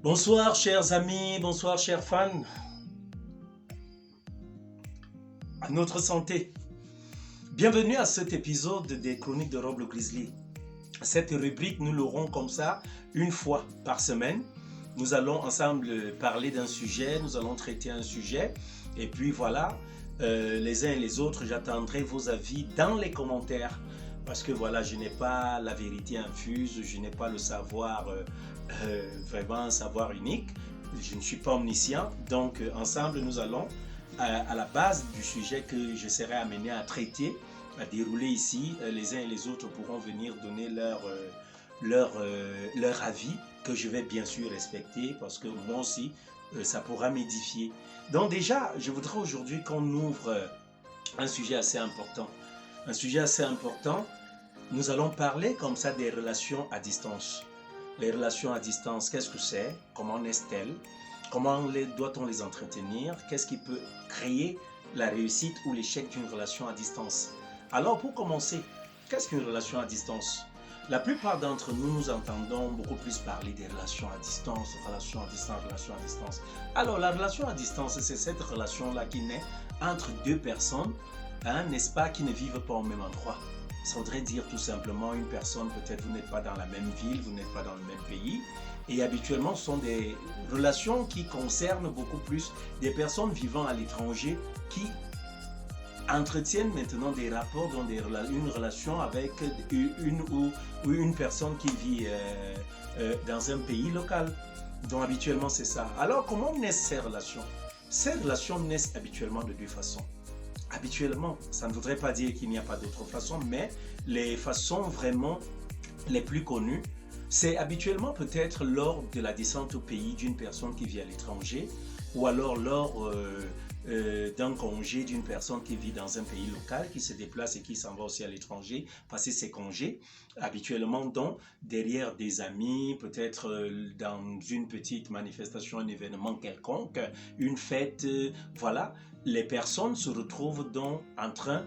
Bonsoir chers amis, bonsoir chers fans, à notre santé. Bienvenue à cet épisode des Chroniques de Rob le Grizzly. Cette rubrique, nous l'aurons comme ça, une fois par semaine. Nous allons ensemble parler d'un sujet, nous allons traiter un sujet. Et puis voilà, les uns et les autres, j'attendrai vos avis dans les commentaires. Parce que voilà, je n'ai pas la vérité infuse, je n'ai pas le savoir, vraiment un savoir unique. Je ne suis pas omniscient. Donc ensemble, nous allons à la base du sujet que je serai amené à traiter, à dérouler ici. Les uns et les autres pourront venir donner leur avis, que je vais bien sûr respecter, parce que moi aussi, ça pourra m'édifier. Donc déjà, je voudrais aujourd'hui qu'on ouvre un sujet assez important. Un sujet assez important, nous allons parler comme ça des relations à distance. Les relations à distance, qu'est-ce que c'est? Comment naissent-elles? Comment doit-on les entretenir? Qu'est-ce qui peut créer la réussite ou l'échec d'une relation à distance? Alors pour commencer, qu'est-ce qu'une relation à distance? La plupart d'entre nous, nous entendons beaucoup plus parler des relations à distance, relations à distance, relations à distance. Alors la relation à distance, c'est cette relation-là qui naît entre deux personnes, n'est-ce pas, qui ne vivent pas au même endroit. Ça voudrait dire tout simplement une personne, peut-être vous n'êtes pas dans la même ville, vous n'êtes pas dans le même pays. Et habituellement, ce sont des relations qui concernent beaucoup plus des personnes vivant à l'étranger qui entretiennent maintenant des rapports, dans une relation avec une personne qui vit dans un pays local. Donc habituellement, c'est ça. Alors, comment naissent ces relations? Ces relations naissent habituellement de deux façons. Habituellement, ça ne voudrait pas dire qu'il n'y a pas d'autres façons, mais les façons vraiment les plus connues, c'est habituellement peut-être lors de la descente au pays d'une personne qui vit à l'étranger, ou alors lors d'un congé d'une personne qui vit dans un pays local, qui se déplace et qui s'en va aussi à l'étranger, passer ses congés, habituellement donc derrière des amis, peut-être dans une petite manifestation, un événement quelconque, une fête, voilà, les personnes se retrouvent donc en train,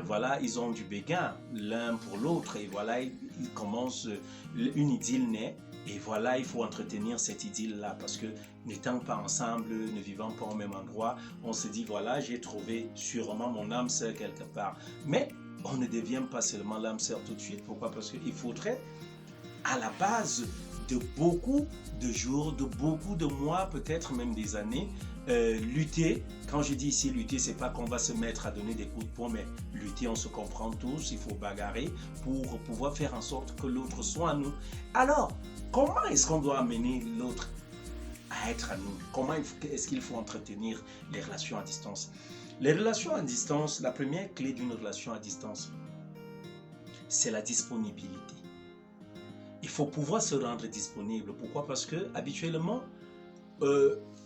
voilà, ils ont du béguin l'un pour l'autre et voilà, ils commencent, une idylle naît. Et voilà, il faut entretenir cette idylle-là parce que n'étant pas ensemble, ne vivant pas au même endroit, on se dit voilà, j'ai trouvé sûrement mon âme sœur quelque part. Mais on ne devient pas seulement l'âme sœur tout de suite. Pourquoi? Parce qu'il faudrait, à la base de beaucoup de jours, de beaucoup de mois, peut-être même des années, lutter. Quand je dis ici lutter, c'est pas qu'on va se mettre à donner des coups de poing, mais lutter, on se comprend tous, il faut bagarrer pour pouvoir faire en sorte que l'autre soit à nous. Alors, comment est-ce qu'on doit amener l'autre à être à nous? Comment est-ce qu'il faut entretenir les relations à distance? Les relations à distance, la première clé d'une relation à distance, c'est la disponibilité. Il faut pouvoir se rendre disponible. Pourquoi? Parce que habituellement,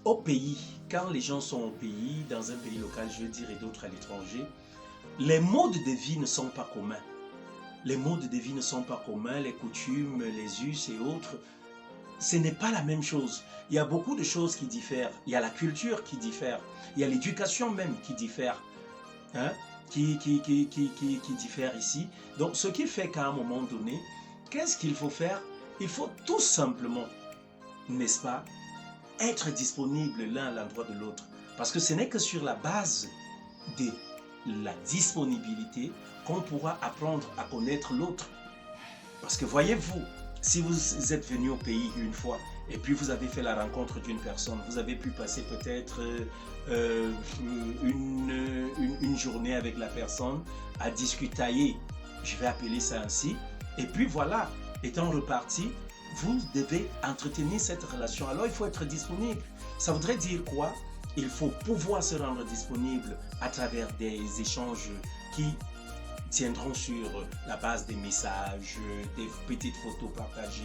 au pays, quand les gens sont au pays, dans un pays local, je veux dire, et d'autres à l'étranger, les modes de vie ne sont pas communs. Les modes de vie ne sont pas communs, les coutumes, les us et autres, ce n'est pas la même chose. Il y a beaucoup de choses qui diffèrent. Il y a la culture qui diffère. Il y a l'éducation même qui diffère. Qui diffère ici. Donc, ce qui fait qu'à un moment donné, qu'est-ce qu'il faut faire? Il faut tout simplement, n'est-ce pas, être disponible l'un à l'endroit de l'autre. Parce que ce n'est que sur la base de la disponibilité qu'on pourra apprendre à connaître l'autre. Parce que voyez-vous, si vous êtes venu au pays une fois et puis vous avez fait la rencontre d'une personne, vous avez pu passer peut-être une journée avec la personne à discutailler, je vais appeler ça ainsi, et puis voilà, étant reparti, vous devez entretenir cette relation. Alors il faut être disponible. Ça voudrait dire quoi? Il faut pouvoir se rendre disponible à travers des échanges qui tiendront sur la base des messages, des petites photos partagées,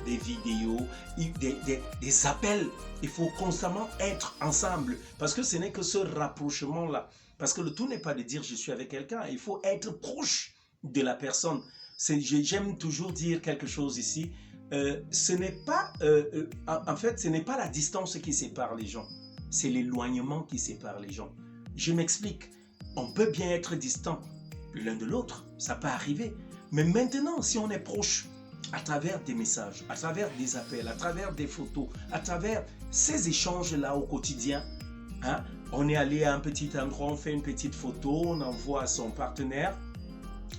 des vidéos, des appels. Il faut constamment être ensemble parce que ce n'est que ce rapprochement-là. Parce que le tout n'est pas de dire je suis avec quelqu'un, il faut être proche de la personne. J'aime toujours dire quelque chose ici. Ce n'est pas, en fait, ce n'est pas la distance qui sépare les gens, c'est l'éloignement qui sépare les gens. Je m'explique. On peut bien être distant l'un de l'autre, ça peut arriver. Mais maintenant, si on est proche, à travers des messages, à travers des appels, à travers des photos, à travers ces échanges-là au quotidien. Hein? On est allé à un petit endroit, on fait une petite photo, on envoie à son partenaire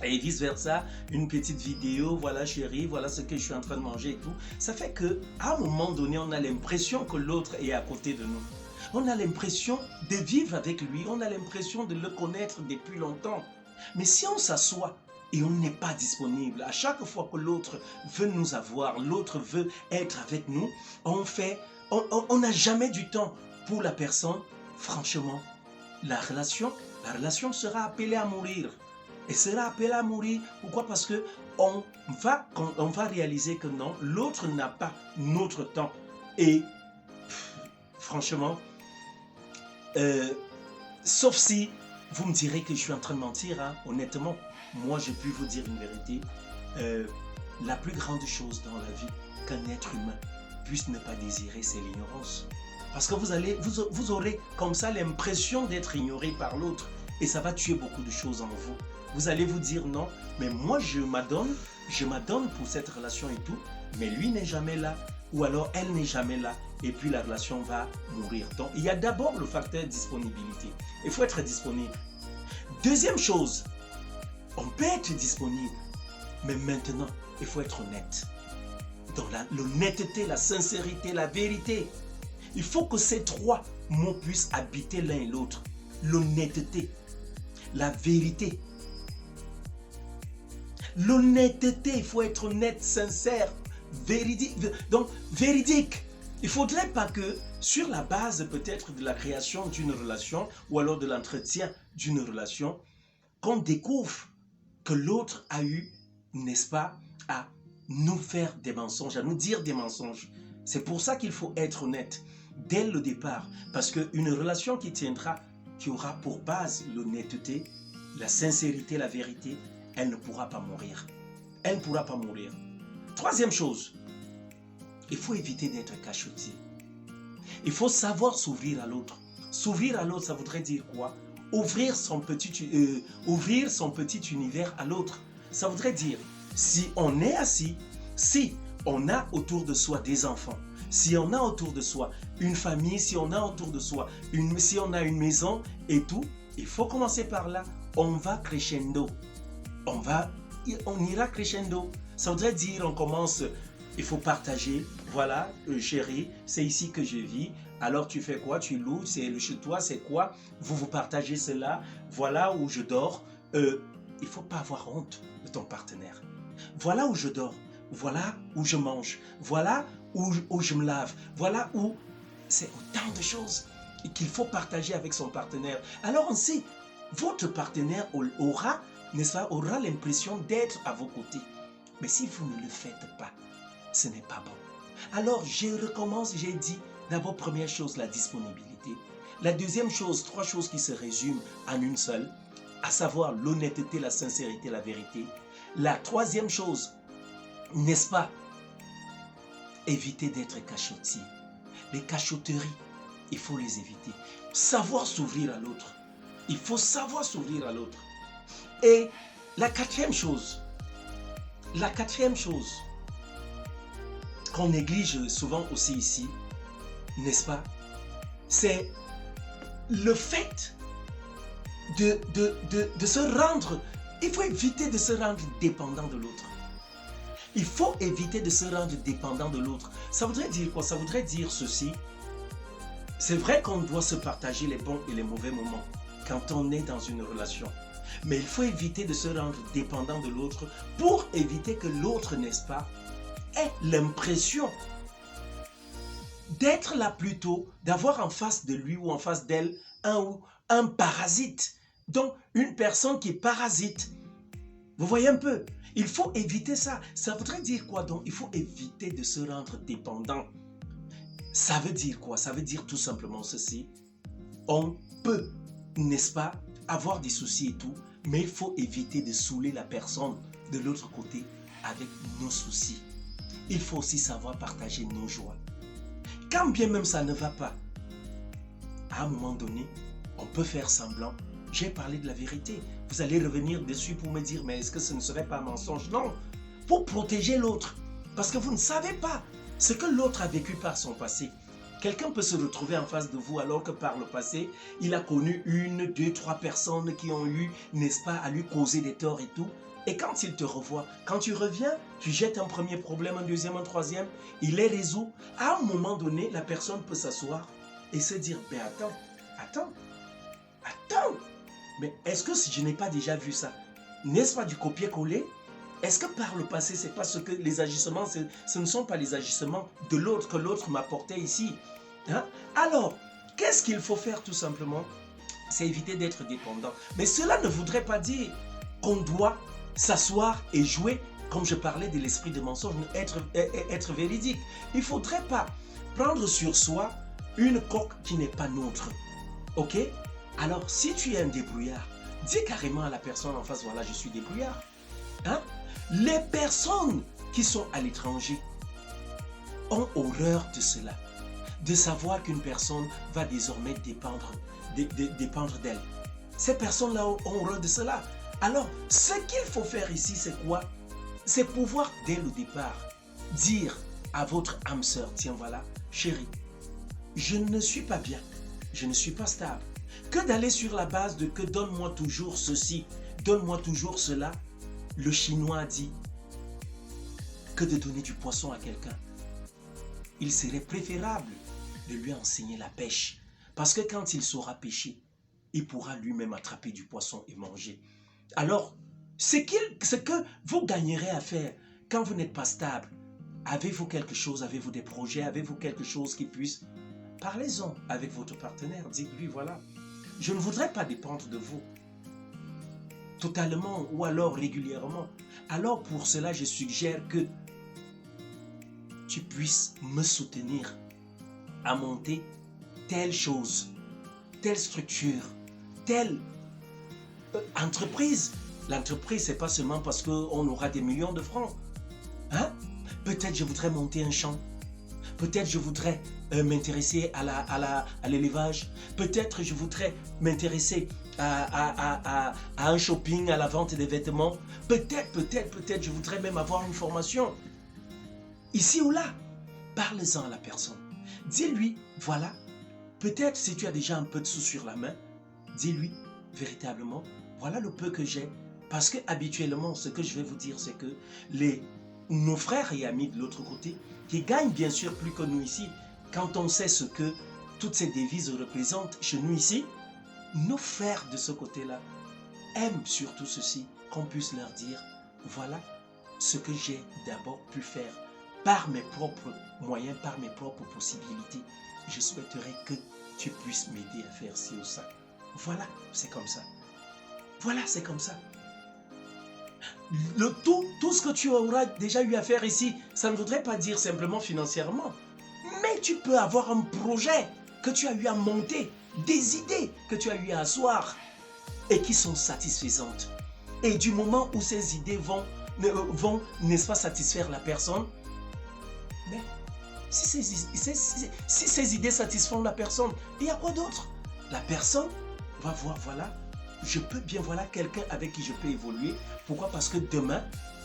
et vice-versa, une petite vidéo, voilà chérie, voilà ce que je suis en train de manger et tout. Ça fait qu'à un moment donné, on a l'impression que l'autre est à côté de nous. On a l'impression de vivre avec lui, on a l'impression de le connaître depuis longtemps. Mais si on s'assoit et on n'est pas disponible, à chaque fois que l'autre veut nous avoir, l'autre veut être avec nous, on n'a jamais du temps pour la personne. Franchement, la relation sera appelée à mourir. Et sera appelée à mourir. Pourquoi? Parce que on va réaliser que non, l'autre n'a pas notre temps. Et franchement, sauf si vous me direz que je suis en train de mentir, hein, honnêtement, moi je puis vous dire une vérité. La plus grande chose dans la vie qu'un être humain puisse ne pas désirer, c'est l'ignorance. Parce que vous aurez comme ça l'impression d'être ignoré par l'autre. Et ça va tuer beaucoup de choses en vous. Vous allez vous dire non, mais moi je m'adonne pour cette relation et tout, mais lui n'est jamais là, ou alors elle n'est jamais là, et puis la relation va mourir. Donc il y a d'abord le facteur disponibilité. Il faut être disponible. Deuxième chose, on peut être disponible, mais maintenant il faut être honnête. Dans l'honnêteté, la sincérité, la vérité. Il faut que ces trois mots puissent habiter l'un et l'autre. L'honnêteté, la vérité. L'honnêteté, il faut être honnête, sincère, véridique. Donc, véridique. Il ne faudrait pas que, sur la base peut-être de la création d'une relation ou alors de l'entretien d'une relation, qu'on découvre que l'autre a eu, n'est-ce pas, à nous faire des mensonges, à nous dire des mensonges. C'est pour ça qu'il faut être honnête dès le départ. Parce qu'une relation qui tiendra, qui aura pour base l'honnêteté, la sincérité, la vérité, elle ne pourra pas mourir. Elle ne pourra pas mourir. Troisième chose, il faut éviter d'être cachotier. Il faut savoir s'ouvrir à l'autre. S'ouvrir à l'autre, ça voudrait dire quoi? Ouvrir son petit univers à l'autre. Ça voudrait dire, si on est assis, si on a autour de soi des enfants, si on a autour de soi une famille, si on a autour de soi, si on a une maison et tout, il faut commencer par là. On va crescendo. On ira crescendo. Ça voudrait dire, on commence, il faut partager. Voilà, chérie, c'est ici que je vis. Alors tu fais quoi? Tu loues? C'est chez toi, c'est quoi? Vous partagez cela. Voilà où je dors. Il ne faut pas avoir honte de ton partenaire. Voilà où je dors. Voilà où je mange. Voilà où je me lave. Voilà où... C'est autant de choses qu'il faut partager avec son partenaire. Alors on sait, votre partenaire aura, n'est-ce pas, aura l'impression d'être à vos côtés. Mais si vous ne le faites pas, ce n'est pas bon. Alors je recommence, j'ai dit, d'abord première chose, la disponibilité. La deuxième chose, trois choses qui se résument en une seule, à savoir l'honnêteté, la sincérité, la vérité. La troisième chose, n'est-ce pas, éviter d'être cachotier. Les cachotteries, il faut les éviter. Savoir s'ouvrir à l'autre. Il faut savoir s'ouvrir à l'autre. Et la quatrième chose qu'on néglige souvent aussi ici, n'est-ce pas, c'est le fait de se rendre, il faut éviter de se rendre dépendant de l'autre. Il faut éviter de se rendre dépendant de l'autre. Ça voudrait dire quoi? Ça voudrait dire ceci. C'est vrai qu'on doit se partager les bons et les mauvais moments quand on est dans une relation. Mais il faut éviter de se rendre dépendant de l'autre pour éviter que l'autre, n'est-ce pas, ait l'impression d'être là plutôt, d'avoir en face de lui ou en face d'elle un parasite. Donc, une personne qui est parasite. Vous voyez un peu? Il faut éviter ça. Ça voudrait dire quoi donc? Il faut éviter de se rendre dépendant. Ça veut dire quoi? Ça veut dire tout simplement ceci. On peut, n'est-ce pas, avoir des soucis et tout, mais il faut éviter de saouler la personne de l'autre côté avec nos soucis. Il faut aussi savoir partager nos joies. Quand bien même ça ne va pas, à un moment donné, on peut faire semblant. J'ai parlé de la vérité. Vous allez revenir dessus pour me dire, mais est-ce que ce ne serait pas un mensonge? Non, pour protéger l'autre. Parce que vous ne savez pas ce que l'autre a vécu par son passé. Quelqu'un peut se retrouver en face de vous alors que par le passé, il a connu une, deux, trois personnes qui ont eu, n'est-ce pas, à lui causer des torts et tout. Et quand il te revoit, quand tu reviens, tu jettes un premier problème, un deuxième, un troisième, il les résout. À un moment donné, la personne peut s'asseoir et se dire, ben attends, mais est-ce que si je n'ai pas déjà vu ça, n'est-ce pas du copier-coller? Est-ce que par le passé, c'est pas ce que les agissements, ce ne sont pas les agissements de l'autre que l'autre m'apportait ici, hein? Alors, qu'est-ce qu'il faut faire tout simplement? C'est éviter d'être dépendant. Mais cela ne voudrait pas dire qu'on doit s'asseoir et jouer, comme je parlais de l'esprit de mensonge, être véridique. Il ne faudrait pas prendre sur soi une coque qui n'est pas nôtre. Ok? Alors, si tu es un débrouillard, dis carrément à la personne en face, voilà, je suis débrouillard. Hein? Les personnes qui sont à l'étranger ont horreur de cela, de savoir qu'une personne va désormais dépendre d'elle. Ces personnes-là ont horreur de cela. Alors, ce qu'il faut faire ici, c'est quoi? C'est pouvoir, dès le départ, dire à votre âme sœur, tiens voilà, chérie, je ne suis pas bien, je ne suis pas stable. Que d'aller sur la base de que donne-moi toujours ceci, donne-moi toujours cela. Le Chinois a dit que de donner du poisson à quelqu'un. Il serait préférable de lui enseigner la pêche. Parce que quand il saura pêcher, il pourra lui-même attraper du poisson et manger. Alors, ce que vous gagnerez à faire quand vous n'êtes pas stable, avez-vous quelque chose, avez-vous des projets, avez-vous quelque chose qui puisse... Parlez-en avec votre partenaire, dites-lui, voilà, je ne voudrais pas dépendre de vous. Totalement ou alors régulièrement. Alors pour cela, je suggère que tu puisses me soutenir à monter telle chose, telle structure, telle entreprise. L'entreprise, ce n'est pas seulement parce qu'on aura des millions de francs. Hein? Peut-être je voudrais monter un champ. Peut-être je voudrais m'intéresser à l'élevage. Peut-être je voudrais m'intéresser à un shopping, à la vente des vêtements. Peut-être, je voudrais même avoir une formation. Ici ou là, parle-en à la personne. Dis-lui, voilà, peut-être si tu as déjà un peu de sous sur la main, dis-lui véritablement, voilà le peu que j'ai. Parce que habituellement, ce que je vais vous dire, c'est que nos frères et amis de l'autre côté, qui gagnent bien sûr plus que nous ici, quand on sait ce que toutes ces devises représentent chez nous ici, nos frères de ce côté-là aiment surtout ceci, qu'on puisse leur dire, voilà ce que j'ai d'abord pu faire par mes propres moyens, par mes propres possibilités. Je souhaiterais que tu puisses m'aider à faire ci ou ça. Voilà, c'est comme ça. Voilà, c'est comme ça. Tout ce que tu auras déjà eu à faire ici, ça ne voudrait pas dire simplement financièrement. Mais tu peux avoir un projet que tu as eu à monter, des idées que tu as eu à asseoir et qui sont satisfaisantes. Et du moment où ces idées vont n'est-ce pas, satisfaire la personne, mais si ces idées satisfont la personne, il y a quoi d'autre? La personne va voir, voilà, je peux bien, voilà quelqu'un avec qui je peux évoluer. Pourquoi? Parce que demain,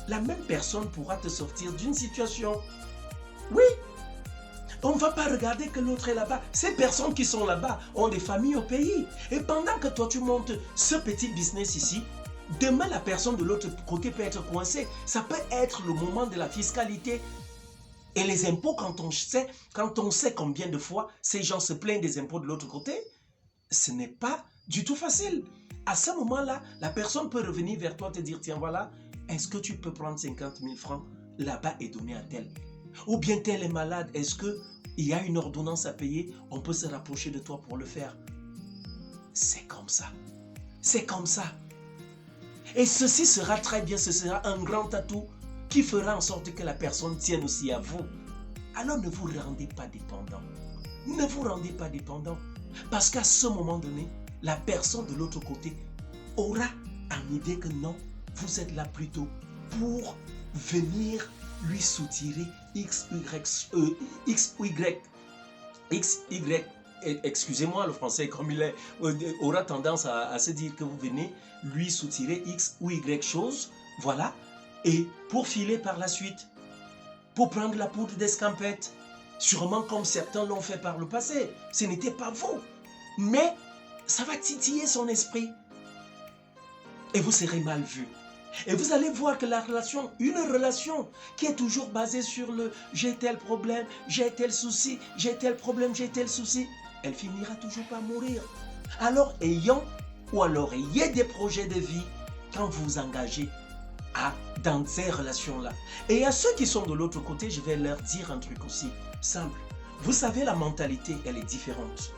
la même personne pourra te sortir d'une situation. Oui, on ne va pas regarder que l'autre est là-bas. Ces personnes qui sont là-bas ont des familles au pays. Et pendant que toi, tu montes ce petit business ici, demain, la personne de l'autre côté peut être coincée. Ça peut être le moment de la fiscalité. Et les impôts, quand on sait combien de fois ces gens se plaignent des impôts de l'autre côté, ce n'est pas du tout facile. À ce moment-là, la personne peut revenir vers toi et te dire, tiens, voilà, est-ce que tu peux prendre 50 000 francs là-bas et donner à tel? Ou bien tel est malade, est-ce qu'il y a une ordonnance à payer? On peut se rapprocher de toi pour le faire. C'est comme ça. C'est comme ça. Et ceci sera très bien, ce sera un grand atout qui fera en sorte que la personne tienne aussi à vous. Alors ne vous rendez pas dépendant. Ne vous rendez pas dépendant. Parce qu'à ce moment donné, la personne de l'autre côté aura en idée que non, vous êtes là plutôt pour venir lui soutirer excusez-moi le français comme il est, aura tendance à se dire que vous venez lui soutirer X ou Y chose, voilà, et pour filer par la suite. pour prendre la poudre d'escampette. Sûrement comme certains l'ont fait par le passé. Ce n'était pas vous. Mais ça va titiller son esprit. Et vous serez mal vu. Et vous allez voir que la relation, une relation qui est toujours basée sur le « j'ai tel problème, j'ai tel souci, j'ai tel problème, j'ai tel souci », elle finira toujours par mourir. Alors ayez des projets de vie quand vous vous engagez dans ces relations-là. Et à ceux qui sont de l'autre côté, je vais leur dire un truc aussi simple. Vous savez, la mentalité, elle est différente.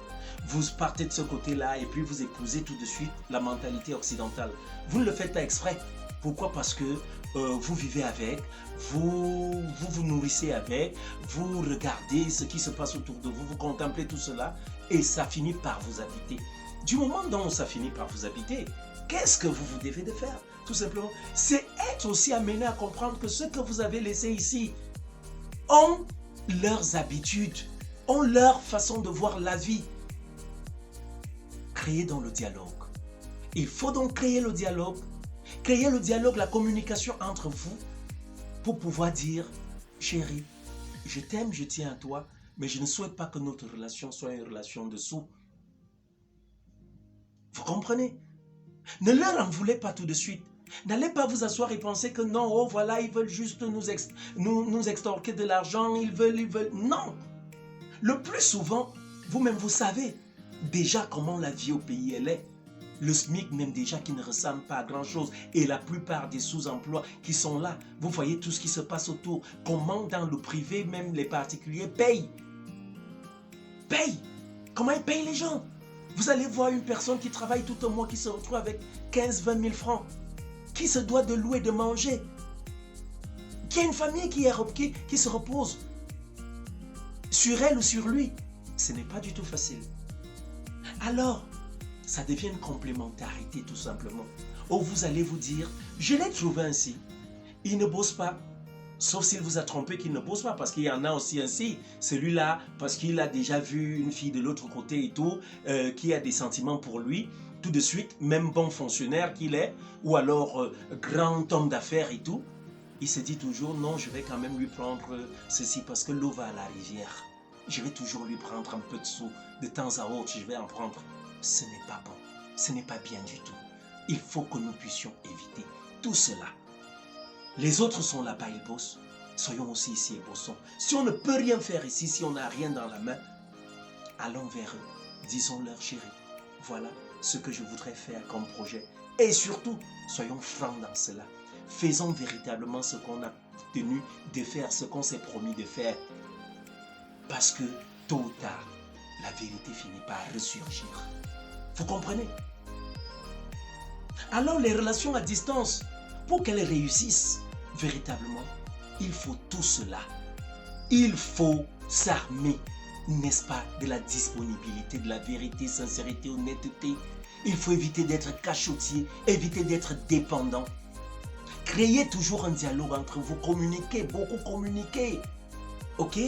Vous partez de ce côté-là et puis vous épousez tout de suite la mentalité occidentale. Vous ne le faites pas exprès. Pourquoi? Parce que vous vivez avec, vous nourrissez avec, vous regardez ce qui se passe autour de vous, vous contemplez tout cela et ça finit par vous habiter. Du moment dont ça finit par vous habiter, qu'est-ce que vous devez de faire? Tout simplement, c'est être aussi amené à comprendre que ceux que vous avez laissés ici ont leurs habitudes, ont leur façon de voir la vie. Créez donc le dialogue. Il faut donc créer le dialogue, la communication entre vous pour pouvoir dire « Chérie, je t'aime, je tiens à toi, mais je ne souhaite pas que notre relation soit une relation de sous. » Vous comprenez? Ne leur en voulez pas tout de suite. N'allez pas vous asseoir et penser que non, oh voilà, ils veulent juste nous extorquer de l'argent, ils veulent. Non! Le plus souvent, vous-même vous savez déjà comment la vie au pays elle est. Le SMIC même déjà qui ne ressemble pas à grand chose et la plupart des sous-emplois qui sont là, vous voyez tout ce qui se passe autour. Comment dans le privé, même les particuliers payent. Comment ils payent les gens? Vous allez voir une personne qui travaille tout un mois qui se retrouve avec 15-20 000 francs, qui se doit de louer, de manger, qui a une famille qui se repose sur elle ou sur lui. Ce n'est pas du tout facile. Alors, ça devient une complémentarité tout simplement. Où vous allez vous dire, je l'ai trouvé ainsi, il ne bosse pas. Sauf s'il vous a trompé qu'il ne bosse pas, parce qu'il y en a aussi ainsi. Celui-là, parce qu'il a déjà vu une fille de l'autre côté et tout, qui a des sentiments pour lui, tout de suite, même bon fonctionnaire qu'il est, ou alors grand homme d'affaires et tout, il se dit toujours, non, je vais quand même lui prendre ceci, parce que l'eau va à la rivière. Je vais toujours lui prendre un peu de sous, de temps à autre, je vais en prendre. Ce n'est pas bon, ce n'est pas bien du tout. Il faut que nous puissions éviter tout cela. Les autres sont là-bas, ils bossent. Soyons aussi ici et bossons. Si on ne peut rien faire ici, si on n'a rien dans la main, allons vers eux. Disons-leur, chérie, voilà ce que je voudrais faire comme projet. Et surtout, soyons francs dans cela. Faisons véritablement ce qu'on a tenu de faire, ce qu'on s'est promis de faire. Parce que, tôt ou tard, la vérité finit par ressurgir. Vous comprenez? Alors, les relations à distance, pour qu'elles réussissent véritablement, il faut tout cela. Il faut s'armer, n'est-ce pas, de la disponibilité, de la vérité, sincérité, honnêteté. Il faut éviter d'être cachotier, éviter d'être dépendant. Créez toujours un dialogue entre vous, communiquez, beaucoup communiquer. Ok?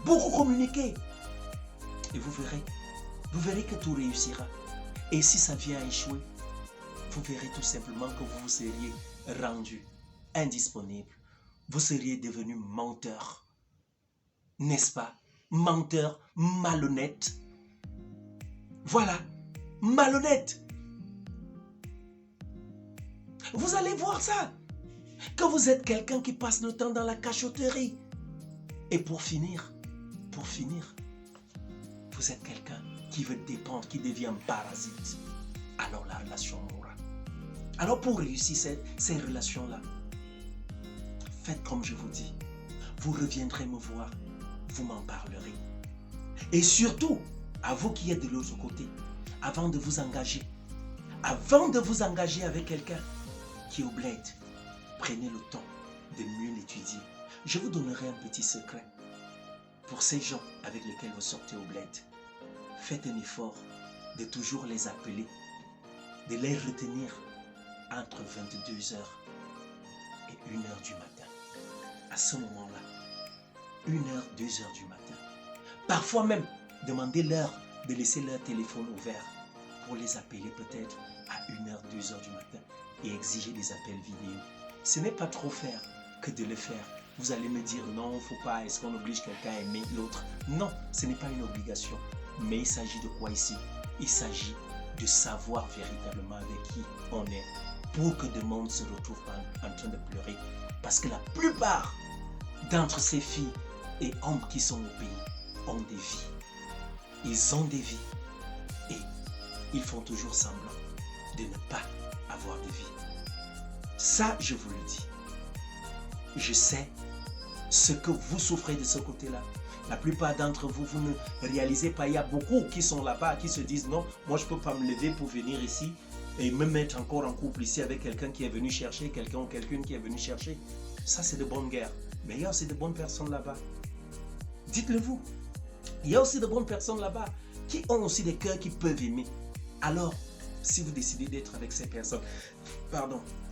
Beaucoup communiquer. Et vous verrez que tout réussira. Et si ça vient à échouer, vous verrez tout simplement que vous vous seriez rendu indisponible. Vous seriez devenu menteur. N'est-ce pas? Menteur, malhonnête. Voilà, malhonnête. Vous allez voir ça. Que vous êtes quelqu'un qui passe le temps dans la cachotterie. Et pour finir, vous êtes quelqu'un qui veut dépendre, qui devient un parasite. Alors la relation mourra. Alors pour réussir ces relations-là, faites comme je vous dis. Vous reviendrez me voir, vous m'en parlerez. Et surtout, à vous qui êtes de l'autre côté, avant de vous engager avec quelqu'un qui est au bled, prenez le temps de mieux l'étudier. Je vous donnerai un petit secret. Pour ces gens avec lesquels vous sortez au bled, faites un effort de toujours les appeler, de les retenir entre 22h et 1h du matin. À ce moment-là, 1h, 2h du matin. Parfois même, demandez-leur de laisser leur téléphone ouvert pour les appeler peut-être à 1h, 2h du matin et exiger des appels vidéo. Ce n'est pas trop faire. que de le faire. Vous allez me dire non, il ne faut pas, est-ce qu'on oblige quelqu'un à aimer l'autre? Non, ce n'est pas une obligation. Mais il s'agit de quoi ici? Il s'agit de savoir véritablement avec qui on est pour que demain on ne se retrouve pas en train de pleurer. Parce que la plupart d'entre ces filles et hommes qui sont au pays ont des vies. Ils ont des vies et ils font toujours semblant de ne pas avoir de vie. Ça, je vous le dis. Je sais ce que vous souffrez de ce côté-là. La plupart d'entre vous, vous ne réalisez pas. Il y a beaucoup qui sont là-bas, qui se disent non, moi je ne peux pas me lever pour venir ici et me mettre encore en couple ici avec quelqu'un qui est venu chercher, quelqu'un ou quelqu'une qui est venu chercher. Ça, c'est de bonnes guerres. Mais il y a aussi de bonnes personnes là-bas. Dites-le vous. Il y a aussi de bonnes personnes là-bas qui ont aussi des cœurs qui peuvent aimer. Alors, si vous décidez d'être avec ces personnes,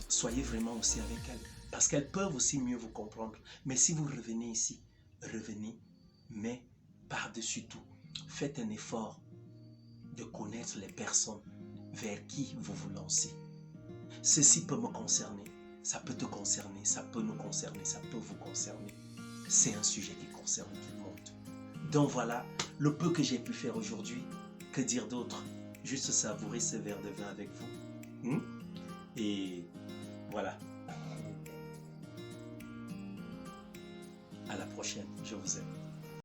soyez vraiment aussi avec elles. Parce qu'elles peuvent aussi mieux vous comprendre. Mais si vous revenez ici, revenez. Mais par-dessus tout, faites un effort de connaître les personnes vers qui vous vous lancez. Ceci peut me concerner, ça peut te concerner, ça peut nous concerner, ça peut vous concerner. C'est un sujet qui concerne tout le monde. Donc voilà, le peu que j'ai pu faire aujourd'hui, que dire d'autre? Juste savourer ce verre de vin avec vous. Et voilà. À la prochaine, je vous aime.